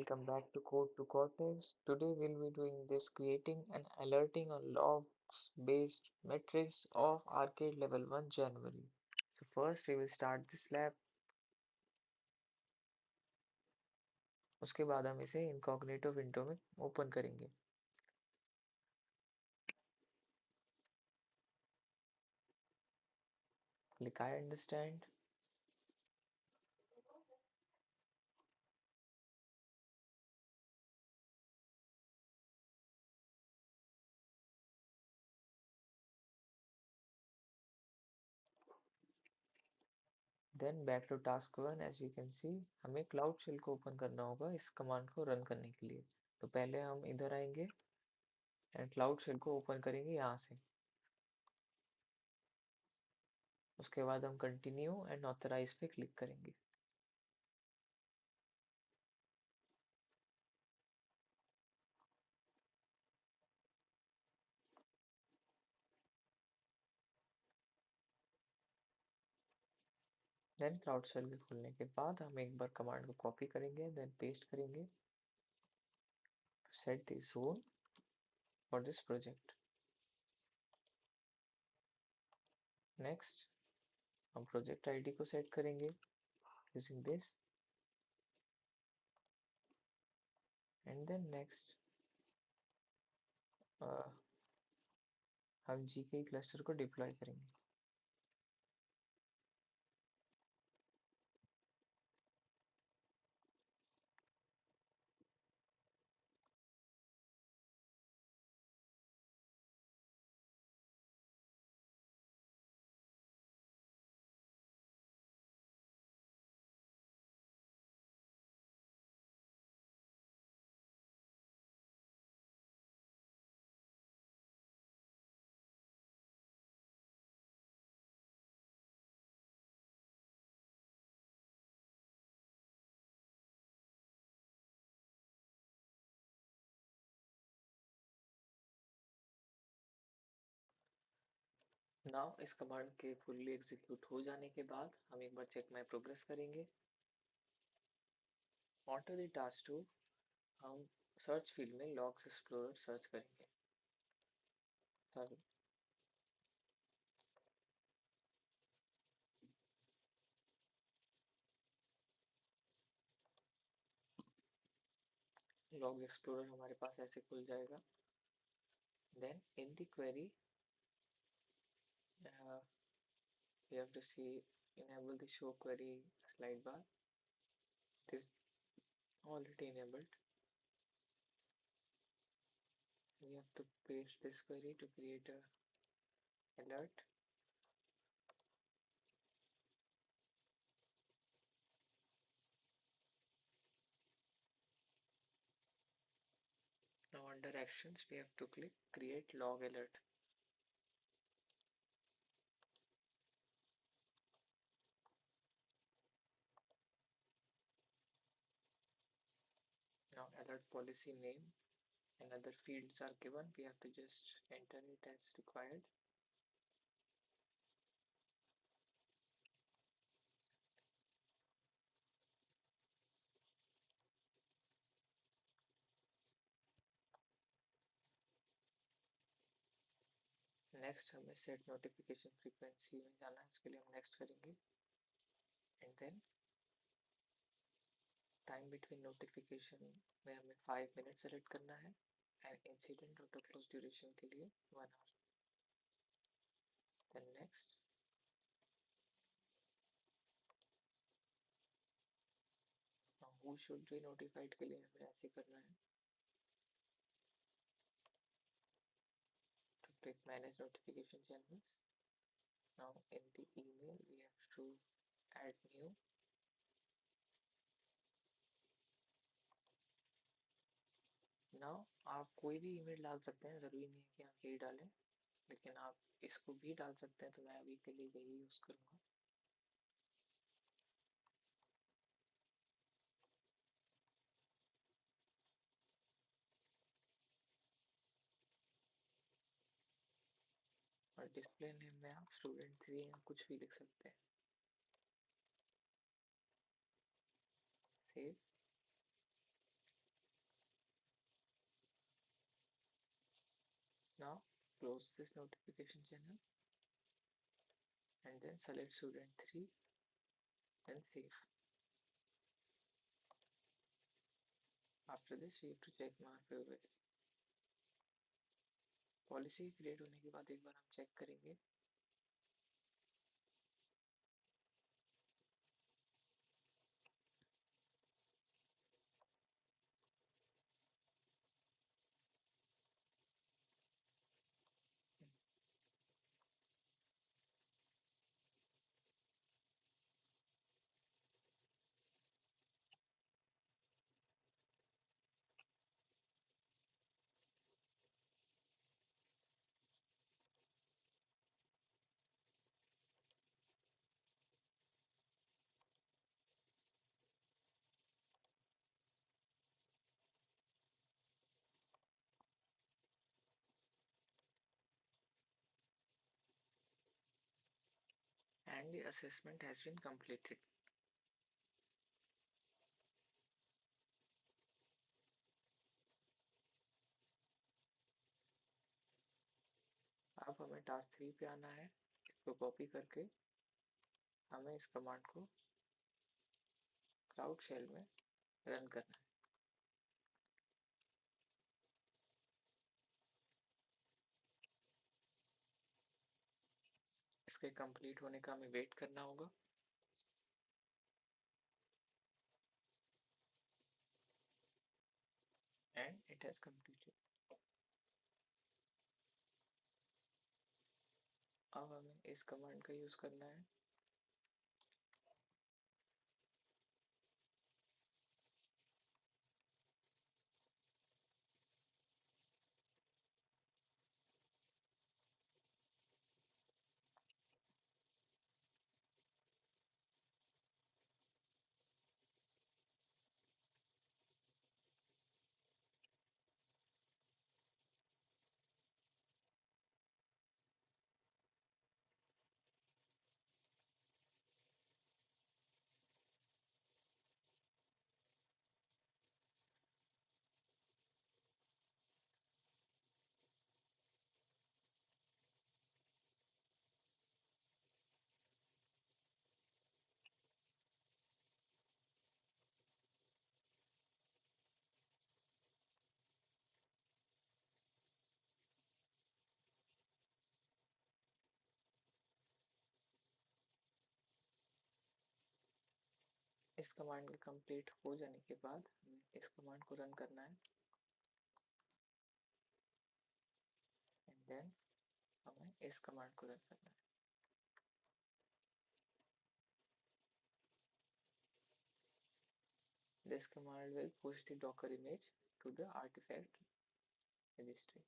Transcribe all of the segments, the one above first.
welcome back to Code to Cortex. Today we'll be doing this creating and alerting on logs based metrics of Arcade Level 1 January. So first we will start this lab, उसके बाद हम इसे incognito window में open करेंगे. Click I understand. Then back to task 1. As you can see, हमें cloud shell को open करना होगा इस कमांड को रन करने के लिए. तो पहले हम इधर आएंगे एंड क्लाउड शेल को ओपन करेंगे यहाँ से. उसके बाद हम कंटिन्यू एंड ऑथराइज पे क्लिक करेंगे. देन क्लाउड शेल के खुलने के बाद हम एक बार कमांड को कॉपी करेंगे, देन पेस्ट करेंगे. Set the zone for this project. Next हम प्रोजेक्ट आईडी को सेट करेंगे using this. And then next हम जीके क्लस्टर को डिप्लॉय करेंगे. नाउ इस कमांड के फुल्ली एग्जीक्यूट हो जाने के बाद हम एक बार चेक माय प्रोग्रेस करेंगे. ऑन टू द टास्क 2 हम सर्च फील्ड में लॉग्स एक्सप्लोरर सर्च करेंगे. सॉरी, लॉग एक्सप्लोरर हमारे पास ऐसे खुल जाएगा. Then in the query we have to see enable the show query slide bar. It is already enabled. We have to paste this query to create a alert. Now under actions we have to click create log alert. Now alert policy name and other fields are given. We have to just enter it as required. Next हमें set notification frequency में जाना है, उसके लिए हम next करेंगे. And then time between notification में हमें 5 मिनट सेलेक्ट करना है एंड इंसिडेंट और द क्लोज ड्यूरेशन के लिए 1 hour. Then next who should be notified के लिए हमें ऐसे करना है. To click manage notification channels. Now in the email we have to add new. Now आप कोई भी ईमेल डाल सकते हैं, ज़रूरी नहीं है कि आप यही डालें, लेकिन आप इसको भी डाल सकते हैं. तो मैं अभी के लिए यही यूज़ करूँगा. और डिस्प्ले नेम में आप स्टूडेंट 3 या कुछ भी लिख सकते हैं. Save. close this notification channel and then select student 3, then save. After this we have to check my progress. Policy create होने के बाद एक बार हम चेक करेंगे। And the assessment has been completed. अब हमें टास्क 3 पे आना है। इसको कॉपी करके हमें इस कमांड को क्लाउड शेल में रन करना है। इसके कंप्लीट होने का हमें वेट करना होगा। And it has completed. अब हमें इस कमांड का यूज करना है। इस कमांड के कंप्लीट हो जाने के बाद हमें इस कमांड को रन करना है। एंड देन हमें इस कमांड को रन करना है। This command will push the Docker image to the artifact registry.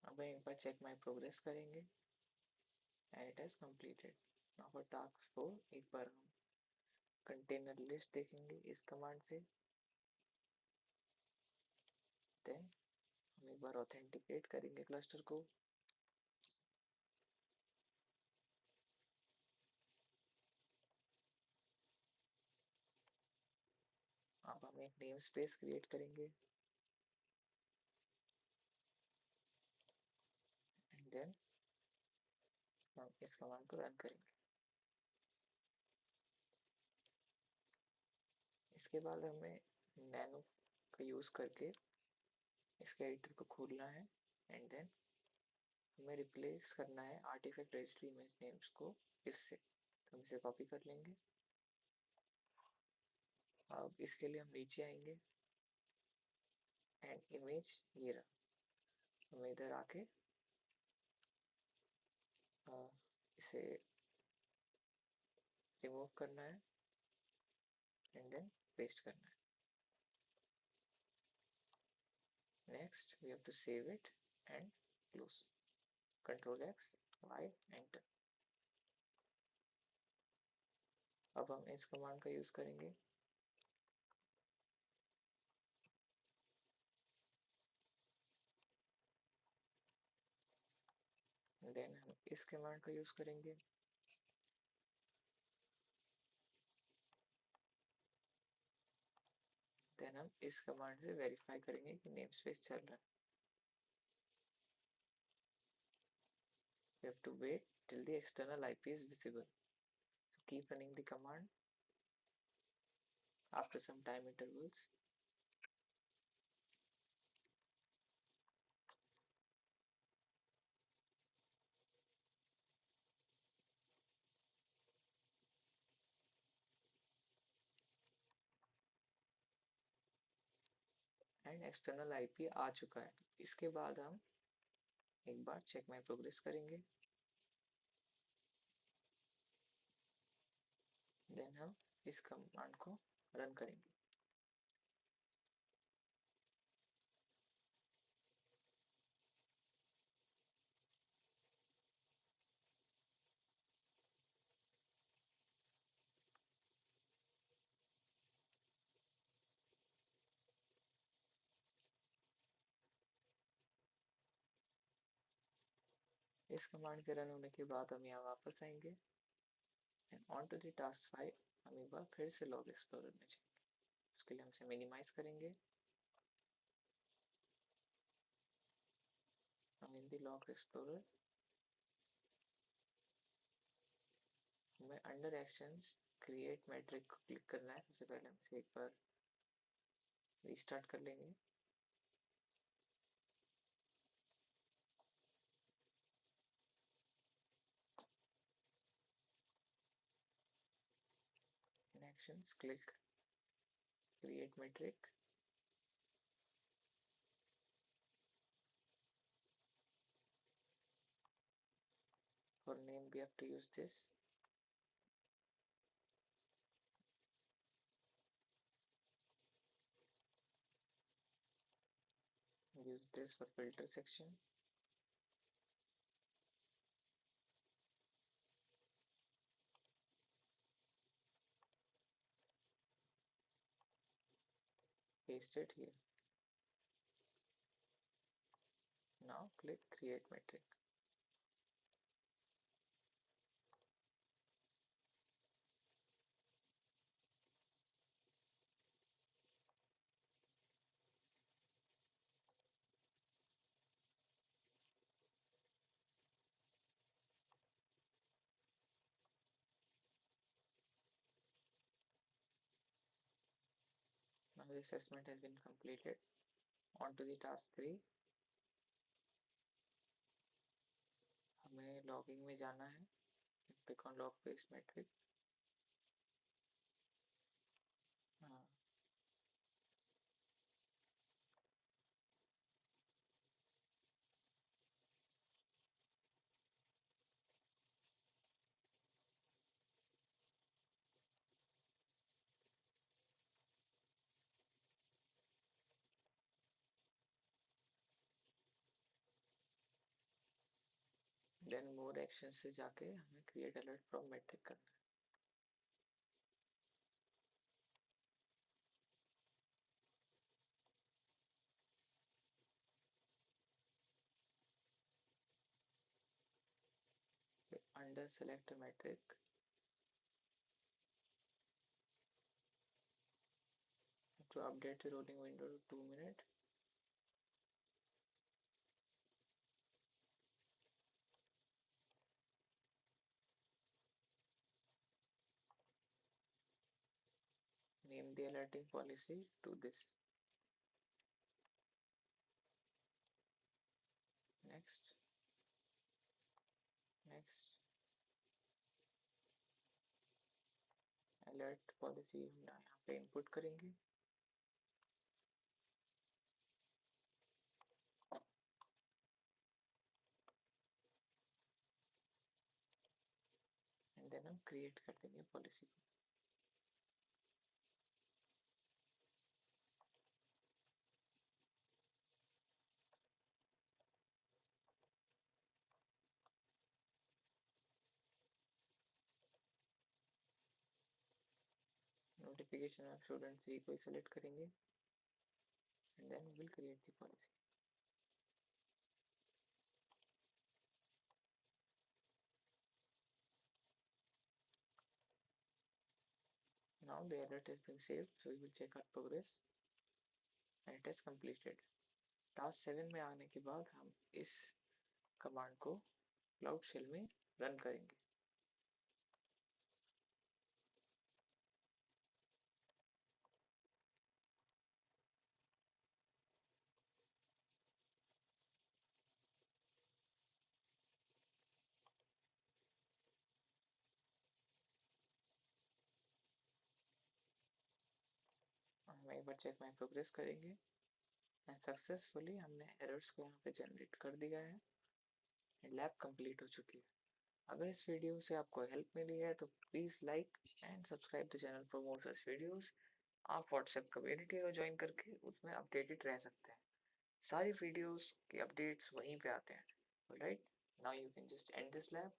अब एक बार चेक माई प्रोग्रेस करेंगे and it has completed. Now for task 4 एक बार हम कंटेनर लिस्ट देखेंगे इस कमांड से। देन हम एक बार ऑथेंटिकेट करेंगे क्लस्टर को। अब हम एक नेम स्पेस क्रिएट करेंगे एंड देन हम इस कमांड को रन करेंगे। इसके बाद हमें नैनो का यूज करके इसके एडिटर को खोलना है एंड देन हमें रिप्लेस करना है आर्टिफैक्ट रजिस्ट्री इमेज नेम्स को इससे। तो हम इसे कॉपी कर लेंगे। अब इसके लिए हम नीचे आएंगे एंड इमेज ये रहा। हमें इधर आके इसे रिमूव करना है एंड देन पेस्ट करना है। Next we have to save it and close. Control X Y enter. अब हम इस कमांड का यूज करेंगे। देन हम इस कमांड का यूज करेंगे। हम इस कमांड से वेरीफाई करेंगे कि नेम स्पेस चल रहा है. We have to wait till the external IP is visible. So keep running the command after some time intervals. And external IP आ चुका है. इसके बाद हम एक बार चेक माई प्रोग्रेस करेंगे. देन हम इस कमांड को रन करेंगे. इस कमांड के रन होने के बाद हम यहाँ वापस आएंगे and on to the task 5 हम एक बार फिर से लॉग एक्सप्लोरर में जाएंगे. उसके लिए हम इसे मिनिमाइज करेंगे. हम इन द लॉग एक्सप्लोरर हमें अंडर एक्शंस क्रिएट मैट्रिक को क्लिक करना है. सबसे पहले हम इसे एक बार रीस्टार्ट कर लेंगे. In actions click create metric. For name we have to use this. Use this for filter section. Paste it here. Now click create metric. Now the assessment has been completed. On to the task 3. हमें logging में जाना है. Click on log paste metric. हाँ. Then more actions से जाके हमें create alert from metric करना है. Under select a metric. To update the rolling window to 2 minutes. Name the alerting policy to this. Next. Next. Alert policy हम यहाँ पे input करेंगे. And then हम create कर देंगे policy को. Notification of student 3 को select करेंगे. And then we will create the policy. Now the alert has been saved, so we will check our progress. and it is completed. Task 7 में आने के बाद हम इस कमांड को क्लाउड शेल में रन करेंगे। हम एक बार चेक माई प्रोग्रेस करेंगे एंड सक्सेसफुली हमने एरर्स को यहाँ पे जनरेट कर दिया है एंड लैब कंप्लीट हो चुकी है। अगर इस वीडियो से आपको हेल्प मिली है तो please like and subscribe the channel for more such videos. आप व्हाट्सएप कम्युनिटी को ज्वाइन करके उसमें अपडेटेड रह सकते हैं। सारी वीडियोस के अपडेट्स वहीं पे आते हैं। Right, now you can just and this lab